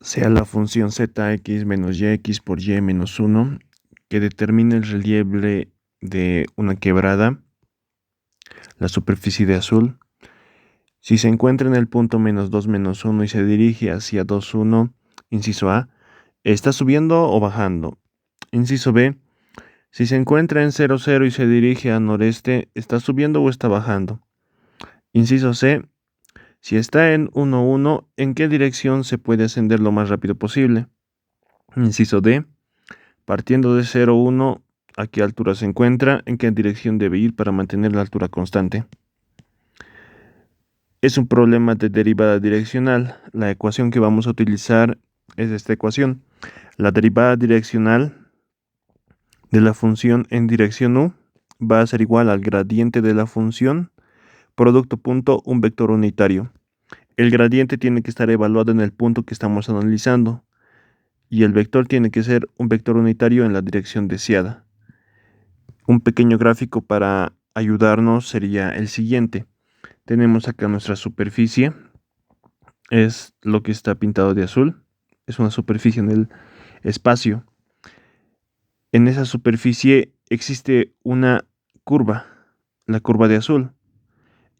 sea la función zx menos yx por y menos 1 que determine el relieve de una quebrada, la superficie de azul. Si se encuentra en el punto -2 menos 1 y se dirige hacia 2, 1, inciso A, ¿está subiendo o bajando? Inciso B, si se encuentra en 0, 0 y se dirige a noreste, ¿está subiendo o está bajando? Inciso C, si está en 1, 1, ¿en qué dirección se puede ascender lo más rápido posible? Inciso D, partiendo de 0, 1, ¿a qué altura se encuentra? ¿En qué dirección debe ir para mantener la altura constante? Es un problema de derivada direccional. La ecuación que vamos a utilizar es esta ecuación. La derivada direccional de la función en dirección u va a ser igual al gradiente de la función producto punto un vector unitario. El gradiente tiene que estar evaluado en el punto que estamos analizando y el vector tiene que ser un vector unitario en la dirección deseada. Un pequeño gráfico para ayudarnos sería el siguiente. Tenemos acá nuestra superficie, es lo que está pintado de azul, es una superficie en el espacio. En esa superficie existe una curva, la curva de azul,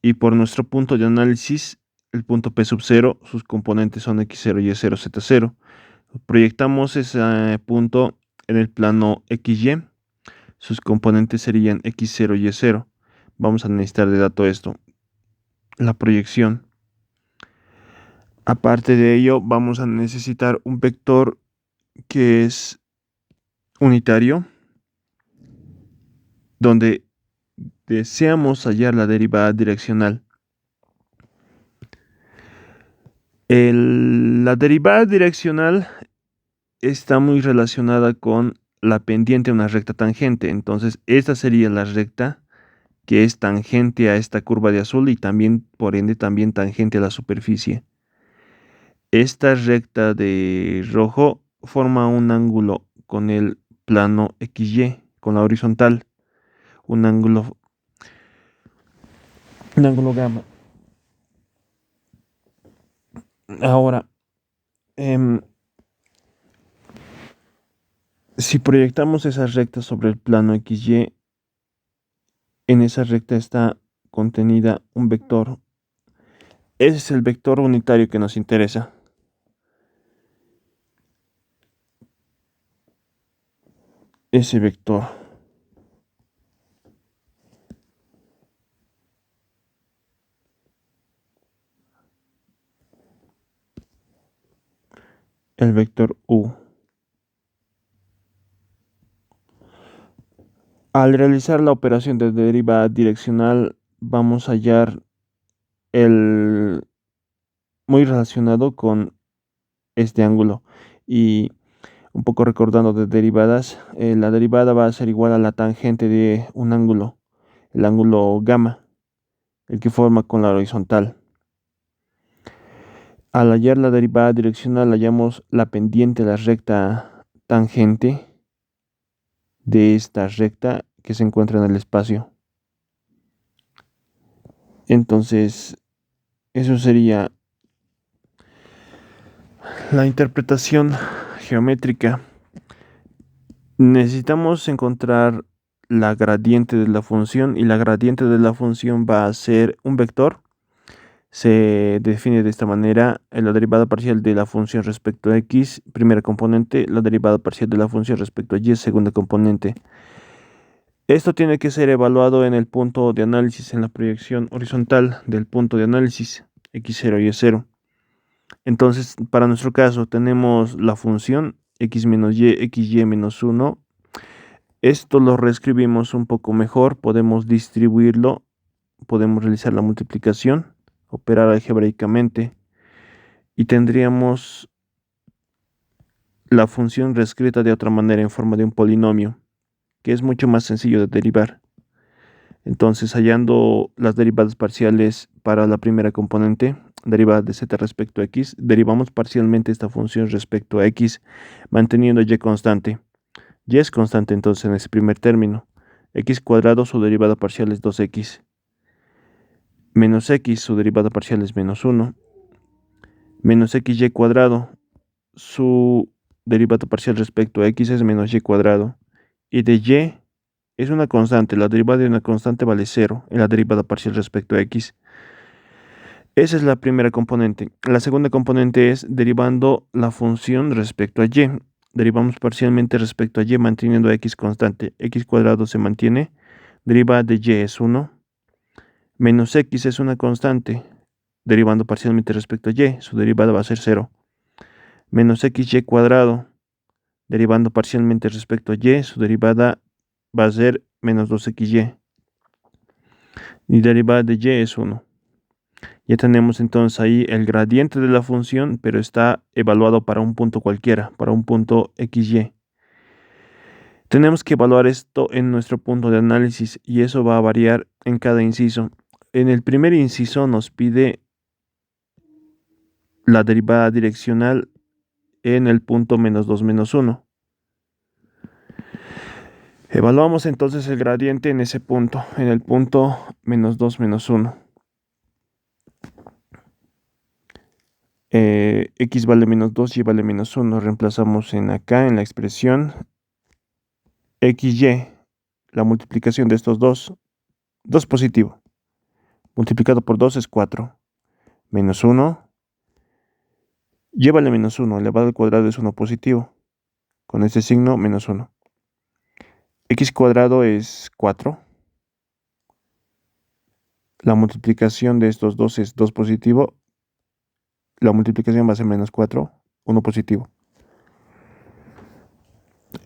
y por nuestro punto de análisis, el punto P sub 0, sus componentes son x0, y0, z0. Proyectamos ese punto en el plano XY, sus componentes serían x0, y0. Vamos a necesitar de dato esto, la proyección. Aparte de ello, vamos a necesitar un vector que es unitario, donde deseamos hallar la derivada direccional. La derivada direccional está muy relacionada con la pendiente de una recta tangente. Entonces, esta sería la recta que es tangente a esta curva de azul y también, por ende, también tangente a la superficie. Esta recta de rojo forma un ángulo con el plano XY, con la horizontal, un ángulo gamma. Ahora, si proyectamos esa recta sobre el plano XY, en esa recta está contenida un vector. Ese es el vector unitario que nos interesa. Ese vector. El vector U. Al realizar la operación de derivada direccional, vamos a hallar el muy relacionado con este ángulo. Y un poco recordando de derivadas, la derivada va a ser igual a la tangente de un ángulo, el ángulo gamma, el que forma con la horizontal. Al hallar la derivada direccional, hallamos la pendiente, la recta tangente de esta recta que se encuentra en el espacio. Entonces, eso sería la interpretación geométrica. Necesitamos encontrar la gradiente de la función y la gradiente de la función va a ser un vector. Se define de esta manera: la derivada parcial de la función respecto a x, primera componente, la derivada parcial de la función respecto a y, segunda componente. Esto tiene que ser evaluado en el punto de análisis, en la proyección horizontal del punto de análisis, x0 y y0. Entonces, para nuestro caso, tenemos la función x menos y, xy menos 1. Esto lo reescribimos un poco mejor, podemos distribuirlo, podemos realizar la multiplicación, operar algebraicamente y tendríamos la función reescrita de otra manera en forma de un polinomio, que es mucho más sencillo de derivar. Entonces, hallando las derivadas parciales para la primera componente, derivada de z respecto a x, derivamos parcialmente esta función respecto a x, manteniendo y constante. Y es constante entonces en ese primer término. X cuadrado, su derivada parcial es 2x. Menos x, su derivada parcial es menos 1. Menos xy cuadrado, su derivada parcial respecto a x es menos y cuadrado. Y de y es una constante. La derivada de una constante vale 0 en la derivada parcial respecto a x. Esa es la primera componente. La segunda componente es derivando la función respecto a y. Derivamos parcialmente respecto a y manteniendo a x constante. X cuadrado se mantiene. Derivada de y es 1. Menos x es una constante. Derivando parcialmente respecto a y, su derivada va a ser 0. Menos xy cuadrado. Derivando parcialmente respecto a y, su derivada va a ser menos 2xy. Y derivada de y es 1. Ya tenemos entonces ahí el gradiente de la función, pero está evaluado para un punto cualquiera, para un punto xy. Tenemos que evaluar esto en nuestro punto de análisis y eso va a variar en cada inciso. En el primer inciso nos pide la derivada direccional en el punto menos 2 menos 1. Evaluamos entonces el gradiente en ese punto, en el punto menos 2 menos 1. X vale menos 2, y vale menos 1. Reemplazamos acá en la expresión xy, la multiplicación de estos dos, 2 positivo, multiplicado por 2 es 4, menos 1, y vale menos 1, elevado al cuadrado es 1 positivo, con este signo menos 1. X cuadrado es 4, la multiplicación de estos dos es 2 positivo, la multiplicación va a ser menos 4, 1 positivo.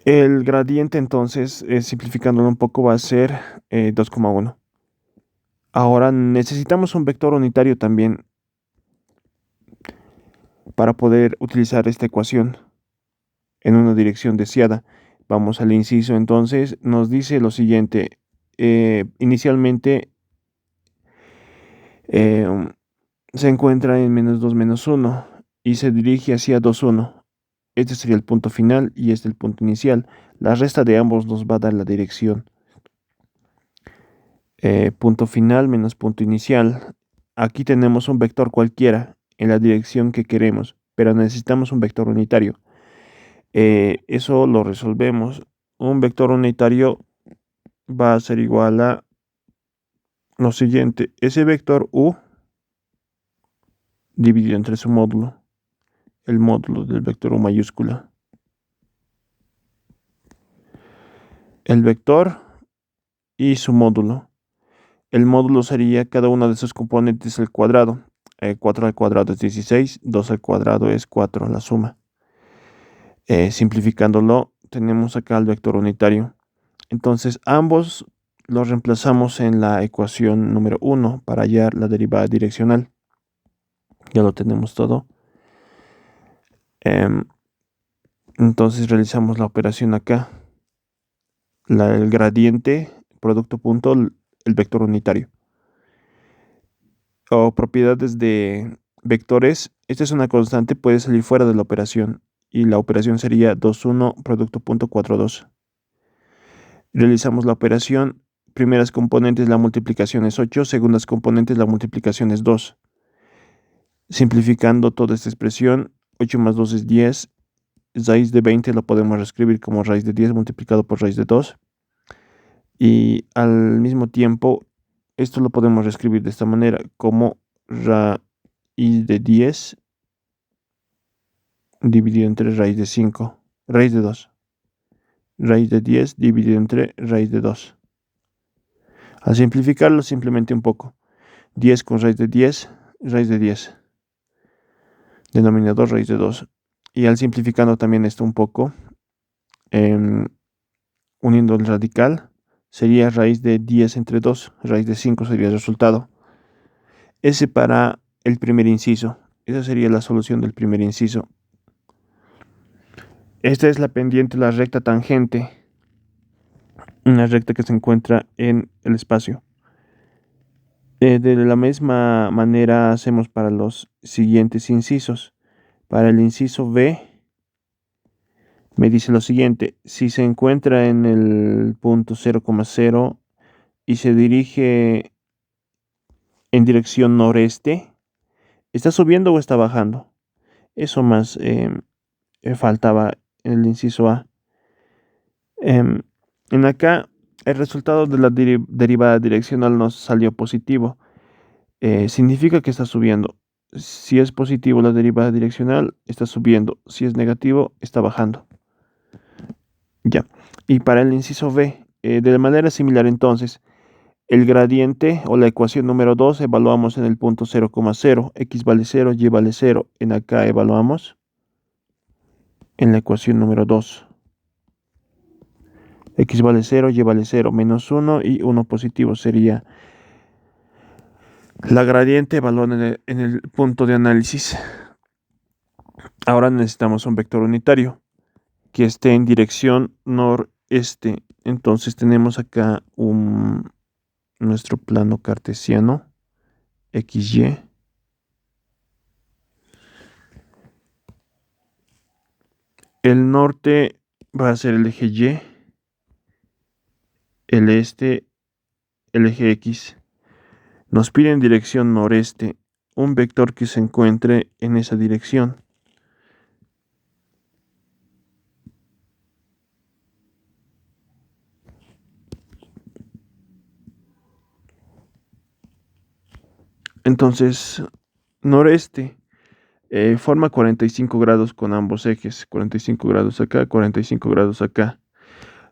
El gradiente entonces, simplificándolo un poco, va a ser 2,1. Ahora necesitamos un vector unitario también para poder utilizar esta ecuación en una dirección deseada. Vamos al inciso entonces, nos dice lo siguiente. Inicialmente se encuentra en menos 2 menos 1 y se dirige hacia 2, 1. Este sería el punto final y este el punto inicial. La resta de ambos nos va a dar la dirección. Punto final menos punto inicial. Aquí tenemos un vector cualquiera en la dirección que queremos, pero necesitamos un vector unitario. Eso lo resolvemos. Un vector unitario va a ser igual a lo siguiente. Ese vector u dividido entre su módulo. El módulo del vector u mayúscula. El vector y su módulo. El módulo sería cada uno de sus componentes al cuadrado. 4 al cuadrado es 16, 2 al cuadrado es 4, la suma. Simplificándolo, tenemos acá el vector unitario. Entonces, ambos los reemplazamos en la ecuación número 1 para hallar la derivada direccional. Ya lo tenemos todo. Entonces, realizamos la operación acá. El gradiente, producto punto, el vector unitario. O propiedades de vectores. Esta es una constante, puede salir fuera de la operación. Y la operación sería 2, 1, producto punto 4, 2. Realizamos la operación. Primeras componentes, la multiplicación es 8. Segundas componentes, la multiplicación es 2. Simplificando toda esta expresión, 8 más 2 es 10. Raíz de 20 lo podemos reescribir como raíz de 10 multiplicado por raíz de 2. Y al mismo tiempo, esto lo podemos reescribir de esta manera, como raíz de 10 dividido entre raíz de 5, raíz de 2. Raíz de 10 dividido entre raíz de 2. Al simplificarlo, simplemente un poco. 10 con raíz de 10, raíz de 10. Denominador raíz de 2. Y al simplificando también esto un poco, uniendo el radical, sería raíz de 10 entre 2, raíz de 5 sería el resultado. Ese para el primer inciso. Esa sería la solución del primer inciso. Esta es la pendiente, la recta tangente. Una recta que se encuentra en el espacio. De la misma manera hacemos para los siguientes incisos. Para el inciso B, me dice lo siguiente. Si se encuentra en el punto 0,0 y se dirige en dirección noreste, ¿está subiendo o está bajando? Eso más faltaba en el inciso A. En acá, el resultado de la derivada direccional nos salió positivo. Significa que está subiendo. Si es positivo la derivada direccional, está subiendo. Si es negativo, está bajando. Ya. Y para el inciso B, de manera similar entonces, el gradiente o la ecuación número 2 evaluamos en el punto 0,0. X vale 0, Y vale 0. En acá evaluamos en la ecuación número 2. X vale 0, Y vale 0, menos 1 y 1 positivo sería la gradiente evaluada en el punto de análisis. Ahora necesitamos un vector unitario que esté en dirección noreste. Entonces tenemos acá nuestro plano cartesiano, XY. El norte va a ser el eje Y, el este, el eje X. Nos pide en dirección noreste un vector que se encuentre en esa dirección. Entonces, noreste forma 45 grados con ambos ejes, 45 grados acá, 45 grados acá.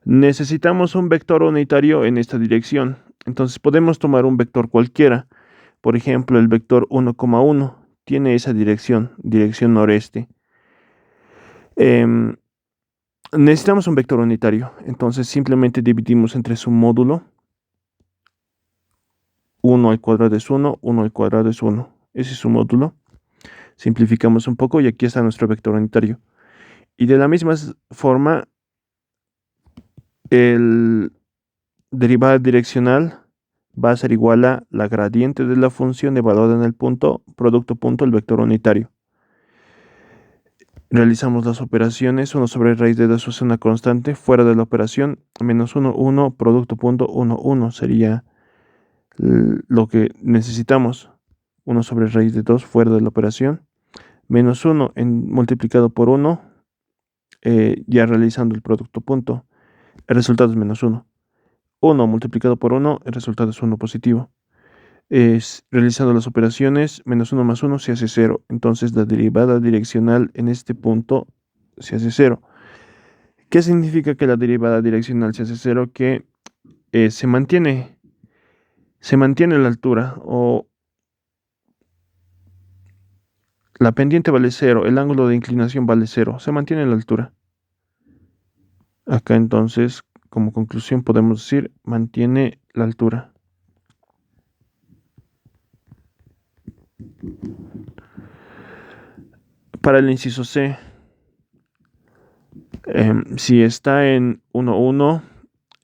Necesitamos un vector unitario en esta dirección. Entonces podemos tomar un vector cualquiera. Por ejemplo, el vector 1,1 tiene esa dirección, dirección noreste. Necesitamos un vector unitario. Entonces simplemente dividimos entre su módulo. 1 al cuadrado es 1, 1 al cuadrado es 1. Ese es su módulo. Simplificamos un poco y aquí está nuestro vector unitario. Y de la misma forma, el derivada direccional va a ser igual a la gradiente de la función evaluada en el punto, producto punto, el vector unitario. Realizamos las operaciones, 1 sobre raíz de 2 es una constante, fuera de la operación, menos 1, 1, producto punto, 1, 1 sería lo que necesitamos. 1 sobre raíz de 2 fuera de la operación, menos 1 multiplicado por 1, ya realizando el producto punto, el resultado es menos 1. 1 multiplicado por 1, el resultado es 1 positivo. Realizando las operaciones, menos 1 más 1 se hace 0. Entonces la derivada direccional en este punto se hace 0. ¿Qué significa que la derivada direccional se hace 0? Que se mantiene la altura, o la pendiente vale 0, el ángulo de inclinación vale 0, se mantiene la altura. Acá entonces, como conclusión podemos decir, mantiene la altura. Para el inciso C, si está en 1, 1,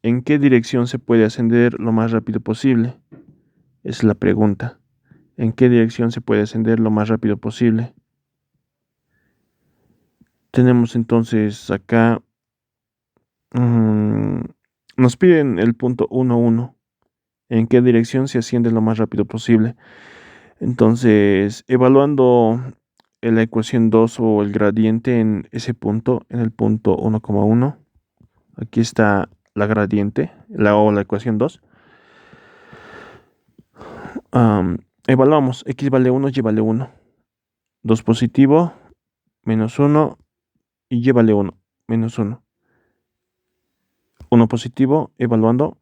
¿en qué dirección se puede ascender lo más rápido posible? Es la pregunta. ¿En qué dirección se puede ascender lo más rápido posible? Tenemos entonces acá, nos piden el punto 1, 1. ¿En qué dirección se asciende lo más rápido posible? Entonces, evaluando la ecuación 2 o el gradiente en ese punto, en el punto 1,1, aquí está la gradiente, o la ecuación 2. Evaluamos, x vale 1, y vale 1. 2 positivo, menos 1, y y vale 1, menos 1. 1 positivo, evaluando,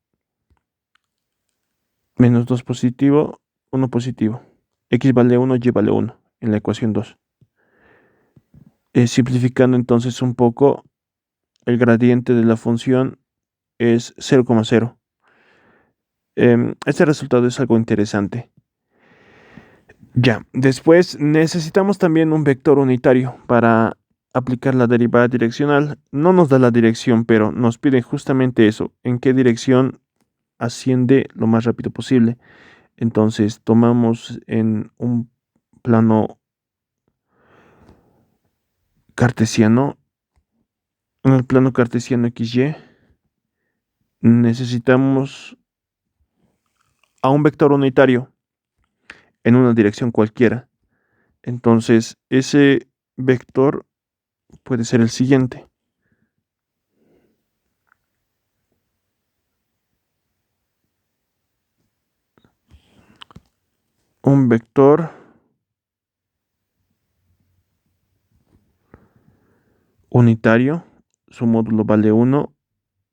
menos 2 positivo, 1 positivo. X vale 1, y vale 1 en la ecuación 2. Simplificando entonces un poco, el gradiente de la función es 0,0. Este resultado es algo interesante. Ya, después necesitamos también un vector unitario para aplicar la derivada direccional. No nos da la dirección, pero nos pide justamente eso, en qué dirección asciende lo más rápido posible. Entonces tomamos en un plano cartesiano, en el plano cartesiano XY, necesitamos a un vector unitario en una dirección cualquiera. Entonces ese vector puede ser el siguiente. Un vector unitario, su módulo vale 1,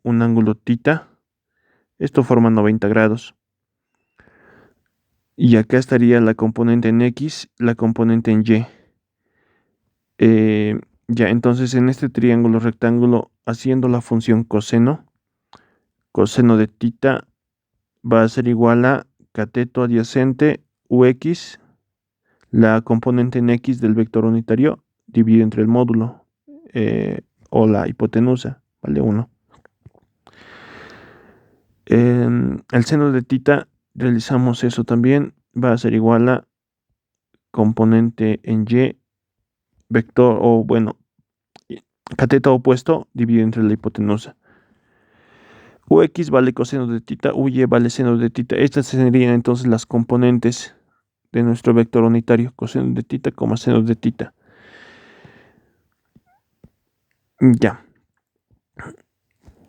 un ángulo θ, esto forma 90 grados. Y acá estaría la componente en X, la componente en Y. Ya, entonces en este triángulo rectángulo, haciendo la función coseno de θ va a ser igual a cateto adyacente UX, la componente en X del vector unitario, dividido entre el módulo o la hipotenusa, vale 1. El seno de θ, realizamos eso también, va a ser igual a componente en Y, vector, o bueno, cateto opuesto dividido entre la hipotenusa. Ux vale coseno de θ, Uy vale seno de θ. Estas serían entonces las componentes de nuestro vector unitario, coseno de θ, seno de θ. Ya.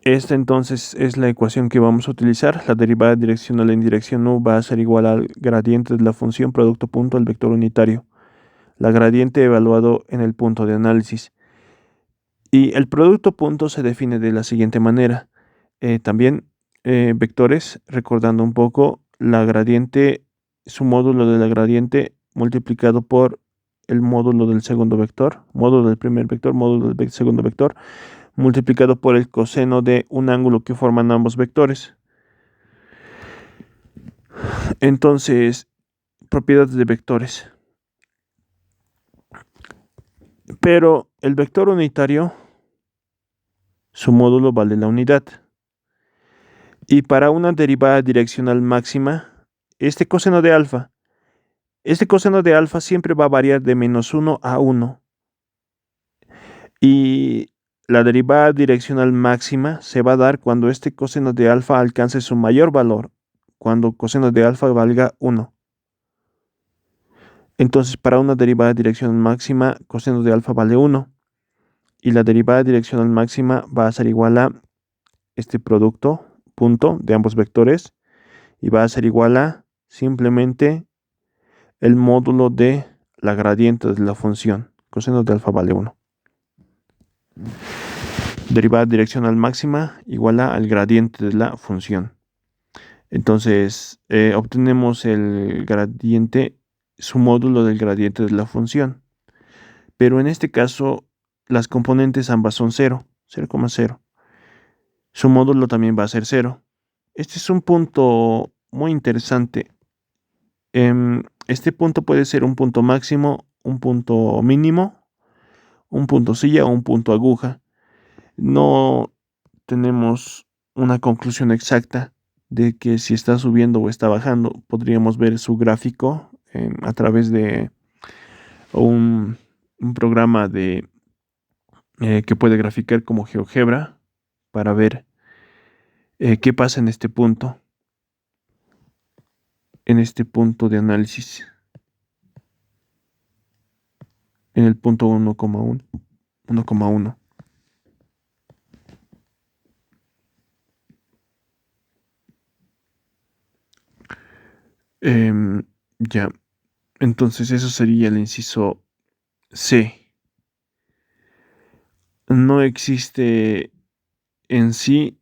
Esta entonces es la ecuación que vamos a utilizar. La derivada direccional en dirección U va a ser igual al gradiente de la función producto punto al vector unitario. La gradiente evaluado en el punto de análisis. Y el producto punto se define de la siguiente manera. También vectores, recordando un poco, la gradiente, su módulo de la gradiente multiplicado por el módulo del segundo vector, módulo del primer vector, módulo del segundo vector, multiplicado por el coseno de un ángulo que forman ambos vectores. Entonces, propiedades de vectores. Pero el vector unitario, su módulo vale la unidad. Y para una derivada direccional máxima, este coseno de alfa siempre va a variar de -1 a 1. Y la derivada direccional máxima se va a dar cuando este coseno de alfa alcance su mayor valor, cuando coseno de alfa valga 1. Entonces, para una derivada direccional máxima, coseno de alfa vale 1. Y la derivada direccional máxima va a ser igual a este producto, punto, de ambos vectores. Y va a ser igual a simplemente el módulo de la gradiente de la función. Coseno de alfa vale 1. Derivada direccional máxima igual al gradiente de la función. Entonces, obtenemos el gradiente, su módulo del gradiente de la función. Pero en este caso, las componentes ambas son 0, 0,0. Su módulo también va a ser 0. Este es un punto muy interesante. Este punto puede ser un punto máximo, un punto mínimo, un punto silla o un punto aguja. No tenemos una conclusión exacta de que si está subiendo o está bajando. Podríamos ver su gráfico a través de un programa que puede graficar como GeoGebra para ver qué pasa en este punto de análisis, en el punto 1,1. Ya, entonces eso sería el inciso C. No existe en sí,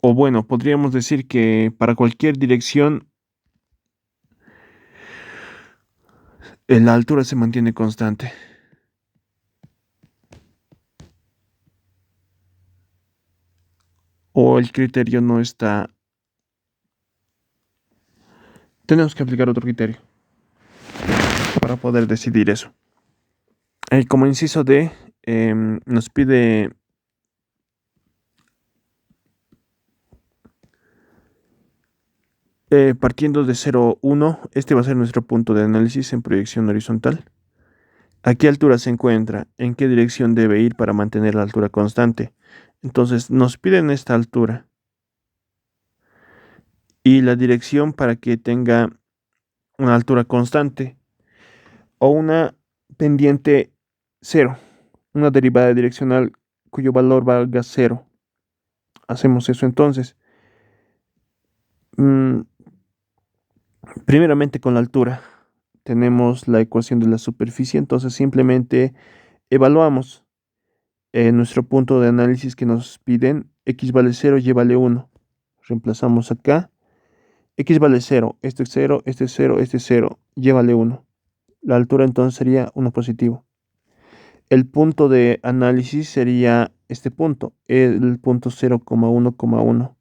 o bueno, podríamos decir que para cualquier dirección la altura se mantiene constante. O el criterio no está. Tenemos que aplicar otro criterio para poder decidir eso. Como inciso D, nos pide partiendo de 0, 1, este va a ser nuestro punto de análisis en proyección horizontal. ¿A qué altura se encuentra? ¿En qué dirección debe ir para mantener la altura constante? Entonces nos piden esta altura y la dirección para que tenga una altura constante o una pendiente 0. una derivada direccional cuyo valor valga 0. Hacemos eso entonces. Primeramente con la altura. Tenemos la ecuación de la superficie, entonces simplemente evaluamos nuestro punto de análisis que nos piden. X vale 0, y vale 1. Reemplazamos acá. X vale 0, este es 0, este es 0, este es 0, y vale 1. La altura entonces sería 1 positivo. El punto de análisis sería este punto, el punto 0,1,1.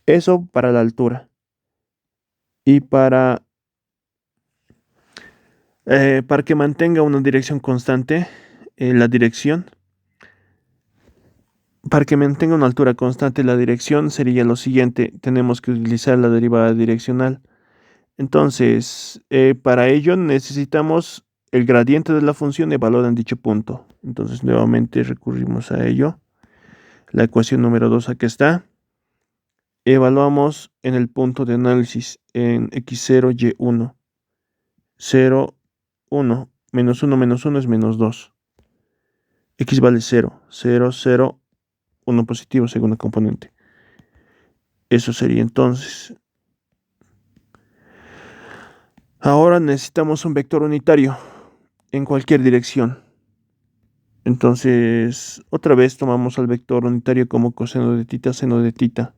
Eso para la altura. Y para que mantenga una dirección constante, la dirección, para que mantenga una altura constante, la dirección sería lo siguiente. Tenemos que utilizar la derivada direccional. Entonces, para ello necesitamos el gradiente de la función evaluada en dicho punto. Entonces, nuevamente recurrimos a ello. La ecuación número 2 aquí está. Evaluamos en el punto de análisis en x0, y1. 0, 1. Menos 1 menos 1 es menos 2. X vale 0. 0, 0, 1 positivo, segunda componente. Eso sería entonces. Ahora necesitamos un vector unitario en cualquier dirección. Entonces, otra vez tomamos al vector unitario como coseno de tita, seno de tita.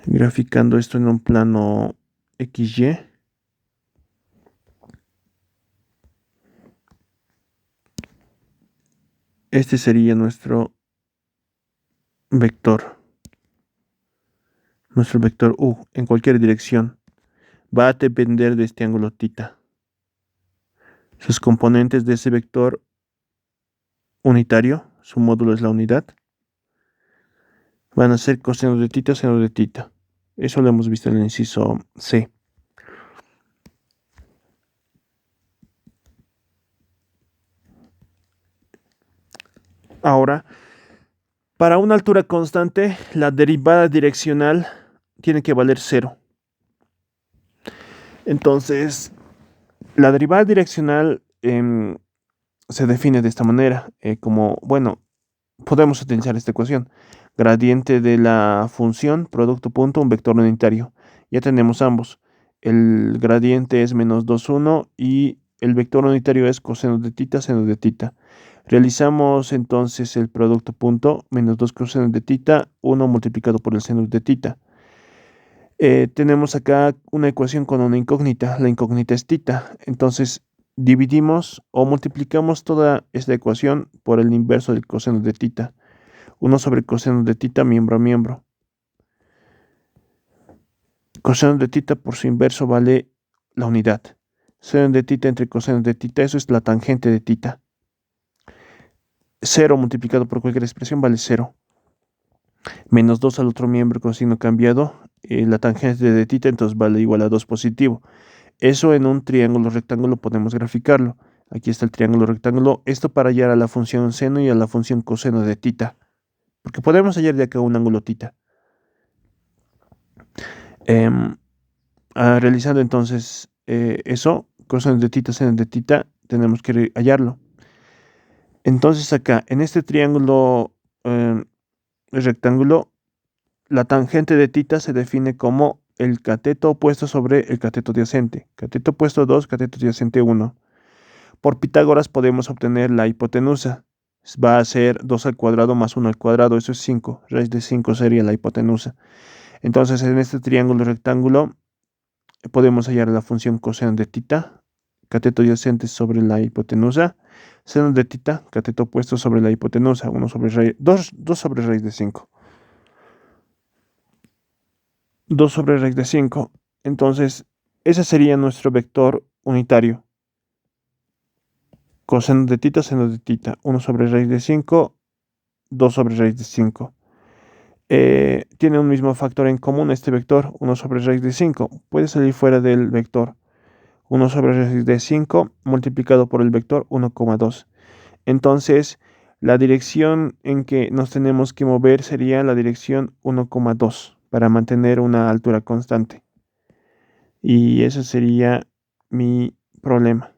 Graficando esto en un plano XY. Este sería nuestro vector. Nuestro vector U en cualquier dirección va a depender de este ángulo tita. Sus componentes de ese vector unitario, su módulo es la unidad, van a ser coseno de tita, seno de tita. Eso lo hemos visto en el inciso C. Ahora, para una altura constante, la derivada direccional tiene que valer 0. Entonces, la derivada direccional se define de esta manera, podemos utilizar esta ecuación. Gradiente de la función, producto punto, un vector unitario. Ya tenemos ambos. El gradiente es menos 2, 1 y el vector unitario es coseno de tita, seno de tita. Realizamos entonces el producto punto, menos 2 coseno de tita, 1 multiplicado por el seno de tita. Tenemos acá una ecuación con una incógnita. La incógnita es tita. Entonces dividimos o multiplicamos toda esta ecuación por el inverso del coseno de tita. 1 sobre coseno de tita, miembro a miembro. Coseno de tita por su inverso vale la unidad. Seno de tita entre coseno de tita, eso es la tangente de tita. 0 multiplicado por cualquier expresión vale 0. Menos 2 al otro miembro con signo cambiado. La tangente de tita entonces vale igual a 2 positivo. Eso en un triángulo rectángulo podemos graficarlo. Aquí está el triángulo rectángulo. Esto para hallar a la función seno y a la función coseno de tita. Porque podemos hallar de acá un ángulo tita. Realizando entonces eso, coseno de tita, seno de tita, tenemos que hallarlo. Entonces acá, en este triángulo rectángulo, la tangente de tita se define como el cateto opuesto sobre el cateto adyacente. Cateto opuesto 2, cateto adyacente 1. Por Pitágoras podemos obtener la hipotenusa. Va a ser 2 al cuadrado más 1 al cuadrado, eso es 5. Raíz de 5 sería la hipotenusa. Entonces, en este triángulo rectángulo podemos hallar la función coseno de tita, cateto adyacente sobre la hipotenusa, seno de tita, cateto opuesto sobre la hipotenusa, 2 sobre raíz de 5. 2 sobre raíz de 5. Entonces, ese sería nuestro vector unitario. Coseno de tita, seno de tita. 1 sobre raíz de 5, 2 sobre raíz de 5. Tiene un mismo factor en común este vector, 1 sobre raíz de 5. Puede salir fuera del vector. 1 sobre raíz de 5 multiplicado por el vector 1,2. Entonces, la dirección en que nos tenemos que mover sería la dirección 1,2 para mantener una altura constante. Y ese sería mi problema.